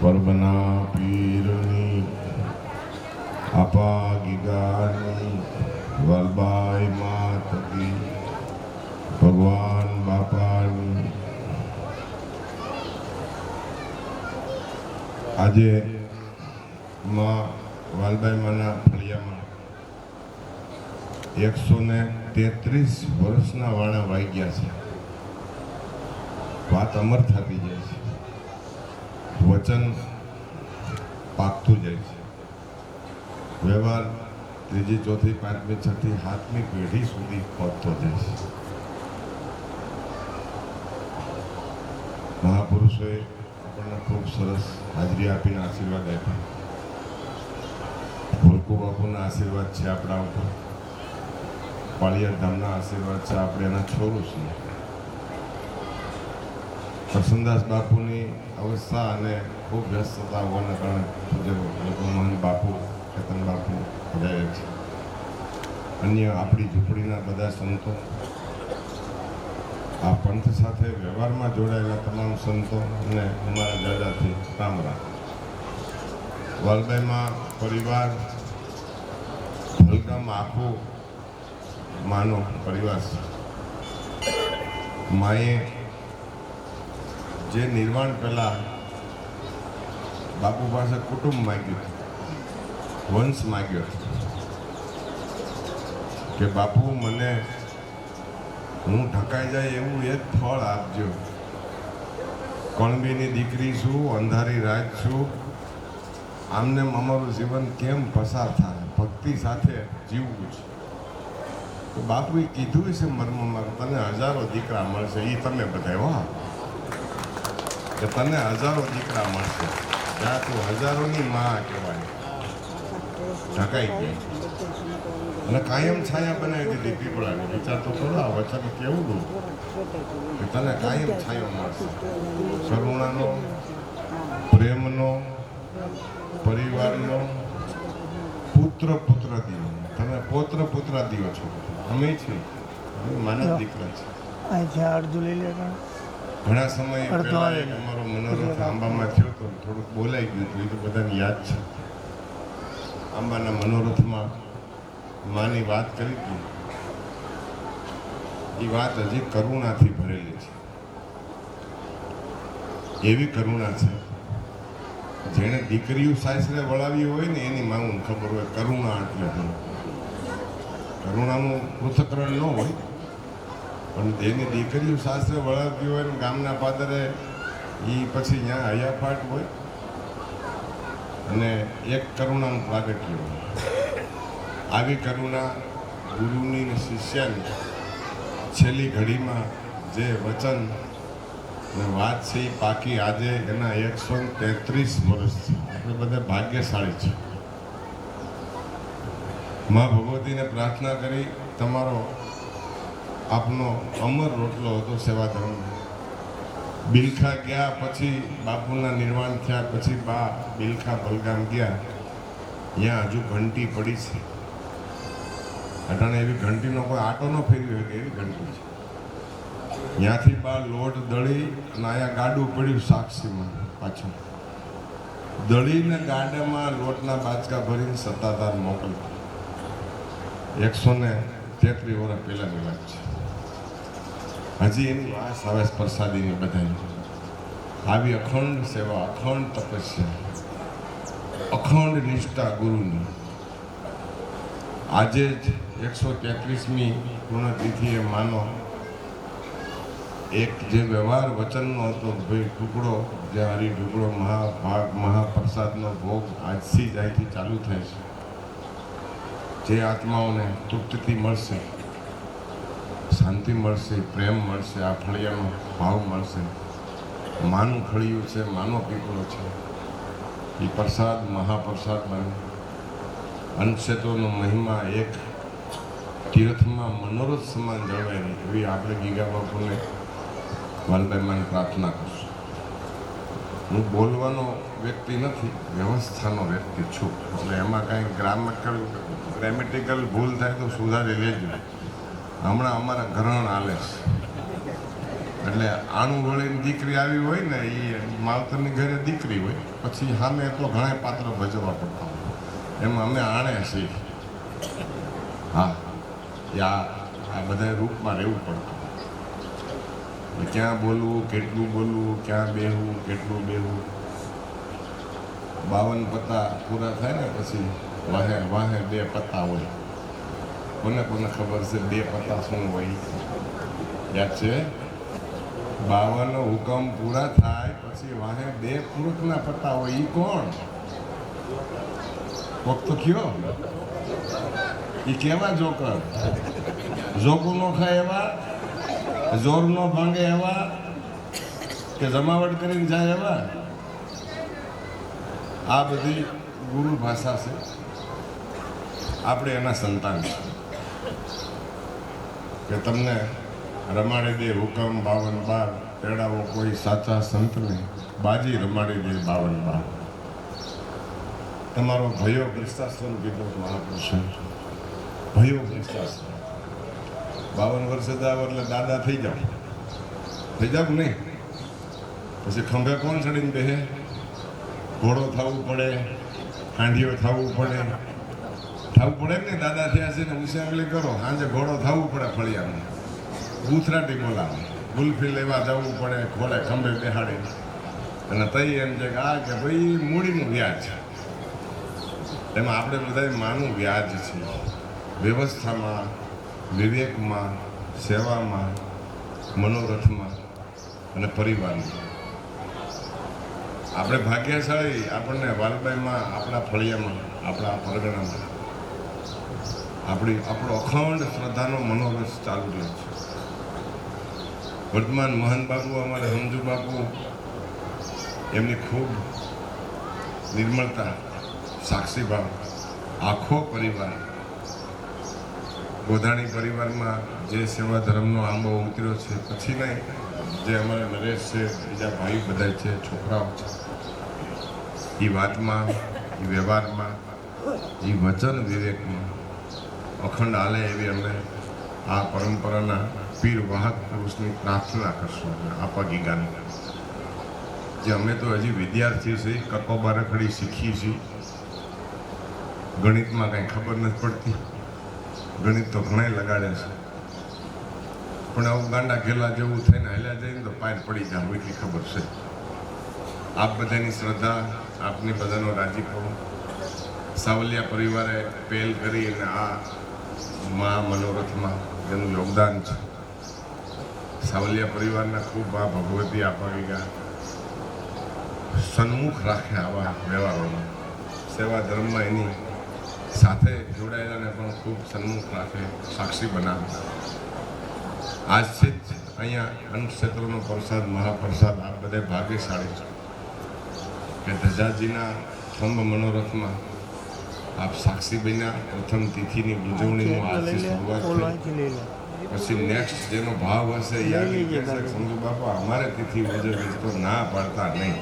પરબના પીરની આપા ગીગાની વલબાઈ માતકી ભગવાન બાપાની આજે માં વાલબાઈ માના ફળિયામાં 133 વર્ષના વાણા વાઈ ગયા છે. વાત અમર થતી જાય છે, વચન પાકતું જાય છે, વ્યવહાર ત્રીજી ચોથી પાંચમી છઠ્ઠી સાતમી પેઢી સુધી પહોંચતો જાય છે. મહાપુરુષોએ આપણને ખૂબ સરસ હાજરી આપીને આશીર્વાદ આપ્યા. ભોલકુ બાપુના આશીર્વાદ છે આપણા ઉપર, પાળિયા ધામના આશીર્વાદ છે, આપણે એના છોરું છીએ. કરસનદાસ બાપુની અવસ્થા અને ખૂબ વ્યસ્તતા હોવાના કારણે પૂજ્ય મોહન બાપુ, કેતન બાપુ પધાર્યા છે. અન્ય આપણી ઝૂંપડીના બધા સંતો, આ પંથ સાથે વ્યવહારમાં જોડાયેલા તમામ સંતો અને અમારા દાદાથી રામ રામ. વાલબાઈમાં પરિવાર હલકામાં આખું માનો પરિવાર છે. માએ જે નિર્વાણ પહેલાં બાપુ પાસે કુટુંબ માગ્યું હતું, વંશ માગ્યો હતો કે બાપુ મને હું ઢકાઈ જાય એવું એક ફળ આપજો. કણબીની દીકરી છું, અંધારી રાત છું, આમને અમારું જીવન કેમ પસાર થાય, ભક્તિ સાથે જીવવું છે. તો બાપુએ કીધું છે મર્મમાં, તને હજારો દીકરા મળશે, એ તમે બધા વાહ કે તને હજારો દીકરા મળશે, ત્યાં તું હજારોની માં કહેવાય. ઢકાઈ ગઈ અને કાયમ છાયા બનાવી દીધી પીપળાની. વિચાર તો કરો આ વચન કેવું કે તને કાયમ છાયો મળશે, કરુણાનો, પ્રેમનો, પરિવારનો, પુત્ર દિયો. તમે પુત્ર દિયો છો, અમે છીએ, માનવ દીકરા છે. ઘણા સમય પહેલા એક અમારો મનોરથ આંબામાં થયો તો થોડુંક બોલાઈ ગયું હતું, એ તો બધાને યાદ છે. આંબાના મનોરથમાં માની વાત કરી હતી. એ વાત હજી કરુણાથી ભરેલી છે. એવી કરુણા છે જેણે દીકરીઓ સાસરે વળાવી હોય ને એની માનું ખબર હોય કરુણા એટલે શું. કરુણાનું પૃથ્થકરણ ન હોય, પણ એની દીકરીઓ સાસરે વળાવતી હોય ને ગામના પાદરે એ પછી ત્યાં હૈયાફાટ હોય અને એક કરુણાનું પ્રાગટ્ય હોય. આવી કરુણા ગુરુની ને શિષ્યની છેલ્લી ઘડીમાં જે વચન ને વાત છે એ પાકી આજે એના 133 વર્ષ છે. આપણે બધા ભાગ્યશાળી છે. મા ભગવતીને પ્રાર્થના કરી, તમારો આપનો અમર રોટલો હતો સેવા ધર્મ. બિલખા ગયા પછી, બાપુના નિર્વાણ થયા પછી બા બિલખા બલગામ ગયા, ત્યાં હજુ ઘંટી પડી છે. અટાણે એવી ઘંટીનો કોઈ આટો ન ફેરવી હોય એવી ઘંટી છે. ત્યાંથી બા લોટ દળી અને અહીંયા ગાડું પડ્યું સાક્ષીમાં પાછું દળીને ગાડામાં લોટના બાચકા ભરીને સત્તાધાર મોકલતા. 133 વર્ષ પહેલાની વાત છે. હજી એની વાસ આવે પ્રસાદીની બધાની. આવી અખંડ સેવા, અખંડ તપસ્યા, અખંડ નિષ્ઠા ગુરુની. આજે જ 133મી પૂર્ણતિથિએ માનો એક જે વ્યવહાર વચનનો હતો, ભાઈ ટુકડો જે હરી ટુકડો મહાભાગ મહાપ્રસાદનો ભોગ આજથી જ અહીંથી ચાલુ થાય છે. જે આત્માઓને તૃપ્તિ મળશે, શાંતિ મળશે, પ્રેમ મળશે, આ ફળિયાનો ભાવ મળશે. માનું ફળિયું છે, માનો પીપળો છે, એ પ્રસાદ મહાપ્રસાદ બને. અંશેતોનો મહિમા એક તીર્થમાં મનોરથ સમાન જળવાય નહીં, એવી આપણે ગીગા બાપુને વાલબાઈમાં પ્રાર્થના કરશું. હું બોલવાનો વ્યક્તિ નથી, વ્યવસ્થાનો વ્યક્તિ છું, એટલે એમાં કાંઈ ગ્રામેટિકલ ભૂલ થાય તો સુધારી લેજો. હમણાં અમારા ઘરણ હાલે છે, એટલે આણું વળીને દીકરી આવી હોય ને એ માવતરની ઘરે દીકરી હોય, પછી સામે તો ઘણા પાત્ર ભજવવા પડતા હોય. એમાં અમે આણે છીએ. હા, આ બધા રૂપમાં રહેવું પડતું. ક્યાં બોલવું, કેટલું બોલવું, ક્યાં બેહવું, કેટલું બેહવું. 52 પત્તા પૂરા થાય ને પછી વાહે વાહે 2 પત્તા હોય. કોને કોને ખબર છે 2 પત્તા શું હોય? યાદ છે? 52 હુકમ પૂરા થાય પછી વાહે 2 પૂરકના પત્તા હોય. ઈ કોણ? કોક તો કયો? ઈ કેવા જોકર? જોકું નો ખાય એવા, જોર નો ભાંગે એવા, કે જમાવટ કરીને જાય એવા? આ બધી ગુરુ ભાષા છે. આપણે એના સંતાન છે કે તમને રમાડી દે હુકમ 52 બાર, તેડાવો કોઈ સાચા સંતને, બાજી રમાડી દે 52 બાર. તમારો ભયો ક્રિસ્તાશ્રમ કીધો મહાપુરુષ, ભયો ક્રિસ્તાશ્રમ. 52 વર્ષે જાવ એટલે દાદા થઈ જાવ નહીં? પછી ખંભે કોણ ચડીને બેહે? ઘોડો થવું પડે, હાંડીઓ થવું પડે ને. દાદા થયા છે ને ઉછાંગલી કરો, સાંજે ઘોડો થવું પડે. ફળિયામાં ગૂથરાટી બોલાવે, ગુલ્ફી લેવા જવું પડે, ઘોડે ખંભે બેહાડી. અને તઈ એમ છે કે ભાઈ મૂડીનું વ્યાજ. એમાં આપણે બધા માનું વ્યાજ છે. વ્યવસ્થામાં, વિવેકમાં, સેવામાં, મનોરથમાં અને પરિવારમાં. આપણે ભાગ્યશાળી, આપણને વાલબાઈમાં, આપણા ફળિયામાં, આપણા પરગણામાં આપણો અખંડ શ્રદ્ધાનો મનોરથ ચાલુ રહ્યો છે. વર્તમાન મહાન બાપુ, અમારે સમજુ બાપુ, એમની ખૂબ નિર્મળતા, સાક્ષીભાવ, આખો પરિવાર, ગોધાણી પરિવારમાં જે સેવા ધર્મનો આંબો ઉતર્યો છે. પછી નહીં, જે અમારા નરેશ છે, બીજા ભાઈ બધા છે, છોકરાઓ છે, એ વાતમાં, એ વ્યવહારમાં, એ વચન વિવેકમાં અખંડ હાલે એવી અમે આ પરંપરાના પીર વાહક પુરુષની પ્રાર્થના કરશું. આપા ગીગાની જે અમે તો હજી વિદ્યાર્થી છીએ, કકોબા રખડી શીખી છીએ. ગણિતમાં કંઈ ખબર નથી પડતી. ગણિત તો ઘણા લગાડે છે, પણ આવું ગાંડા ઘેલા જેવું થઈને હાલ્યા જઈને તો પાર પડી જાય એટલી ખબર છે. આપ બધાની શ્રદ્ધા, આપની બધાનો રાજીપો, સાવલિયા પરિવારે પહેલ કરી અને આ મા મનોરથમાં જેનું યોગદાન છે. સાવલિયા પરિવારના ખૂબ આ ભગવતી આપા ગયા સન્મુખ રાખે આવા વ્યવહારોમાં. સેવા ધર્મમાં એની સાથે જોડાયેલાને પણ ખૂબ સન્મુખ રાખે, સાક્ષી બનાવે. આજથી જ અહીંયા અન્ન ક્ષેત્રનો પ્રસાદ, મહાપ્રસાદ આપ બધે ભાગ્યશાળી છે કે ધજાજીના થંભ મનોરથમાં આપ સાક્ષી બન્યા. પ્રથમ તિથિની ઉજવણીનું આજથી શરૂઆત થઈ. પછી નેક્સ્ટ જેનો ભાવ હશે એ આવી કહેશે સમજુ બાપા અમારે તિથિ ઉજવવી તો ના પાડતા નહીં.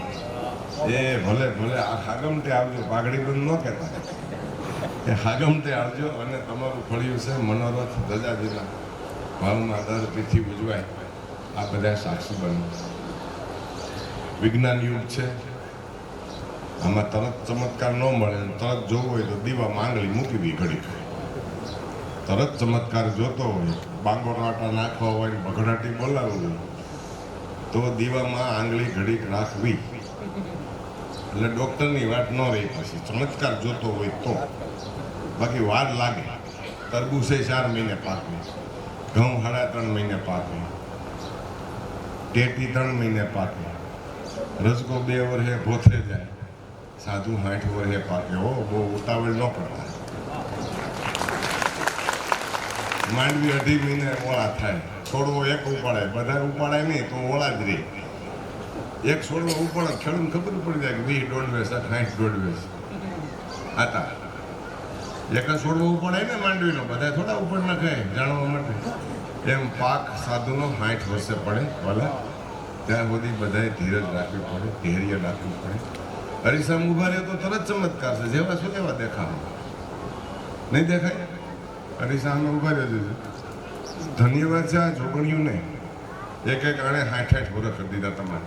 એ ભલે આ હાગમટે આવજો, પાઘડી બંધ ન કહેતા, એ હાગમટે આવજો. અને તમારું ફળિયું છે મનોરથ ધજાજીના ભાવમાં દર તિથિ ઉજવાય. આ બધા સાક્ષી બનો. વિજ્ઞાન યુગ છે, આમાં તરત ચમત્કાર ન મળે. તરત જોવું હોય તો દીવામાં આંગળી મૂકવી ઘડીક. તરત ચમત્કાર જોતો હોય, બાંગોરાટા નાખવા હોય, બઘડાટી બોલાવવું હોય તો દીવામાં આંગળી ઘડીક રાખવી. એટલે ડૉક્ટરની વાત ન રહી. પછી ચમત્કાર જોતો હોય તો, બાકી વાર લાગે. તરબૂચે 4 મહિને પાકે, ઘઉં 3.5 મહિને પાકે, ટેટી 3 મહિને પાકે, રસગો 2 વર્ષે ભોથે જાય, સાધુ 60 વર્ષે પાકે. બહુ ઉતાવળ ન કરતા. માંડવી 2.5 મહિને ઓળા થાય. છોડવો 1 ઉપાડે, બધા ઉપાડાય નહીં તો ઓળા જ રહે. 1 છોડવો ઉપાડે, ખેડૂતને ખબર પડી જાય કે 20 દોઢ 60 દોઢ હતા. 1 છોડવો ઉપાડાય ને માંડવીનો, બધા થોડા ઉપર નખાય જાણવા માટે. એમ પાક સાધુનો 60 વર્ષે પડે. ભલે ત્યાં સુધી બધાએ ધીરજ રાખવી પડે, ધૈર્ય રાખવું પડે. અરીસામ ઉભા રહે તો તરત ચમત્કાર છે. જેવા શું એવા દેખાવ નહીં દેખાય. અરીસામે ઉભા રહ્યો છે. ધન્યવાદ છે આ જોગણિયું નહીં. એક એક આણે 60 વર્ષ કરી દીધા તમારે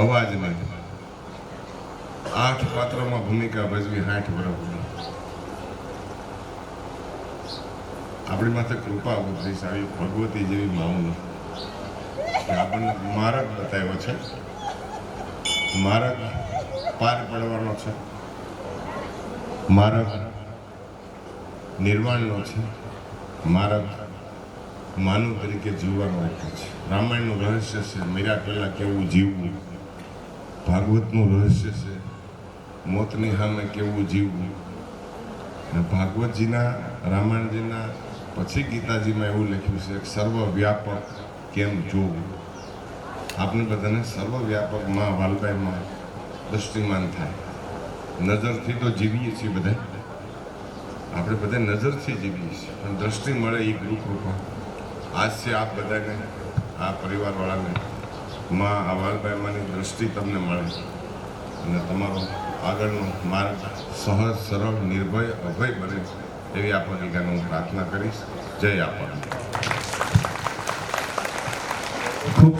અવાજમાં 8 પાત્રમાં ભૂમિકા ભજવી 60 વર્ષ સુધી. આપણી માથે કૃપા ઉતરી છે આવી ભગવતી જેવી માઉની કે આપણને માર્ગ બતાવ્યો છે. માર્ગ પાર પડવાનો છે, માર્ગ નિર્વાણનો છે, માર્ગ માનવ તરીકે જીવવાનો રાખ્યો છે. રામાયણનું રહસ્ય છે મીરા પહેલાં કેવું જીવવું, ભાગવતનું રહસ્ય છે મોતની સામે કેવું જીવવું, અને ભાગવતજીના રામાયણજીના પછી ગીતાજીમાં એવું લખ્યું છે કે સર્વવ્યાપક કેમ જોવું. આપણે બધાને સર્વવ્યાપકમાં વાલભાઈમાં દૃષ્ટિમાન થાય. નજરથી તો જીવીએ છીએ બધા, આપણે બધા નજરથી જીવીએ છીએ, પણ દ્રષ્ટિ મળે એ ગુરુકૃપા. આજથી આપ બધાને, આ પરિવારવાળાને માં આ વાલભાઈમાંની દ્રષ્ટિ તમને મળે અને તમારો આગળનો માર્ગ સહજ, સરળ, નિર્ભય, અભય બને એવી આપણને હું પ્રાર્થના કરીશ. જય આપણને. ખૂબ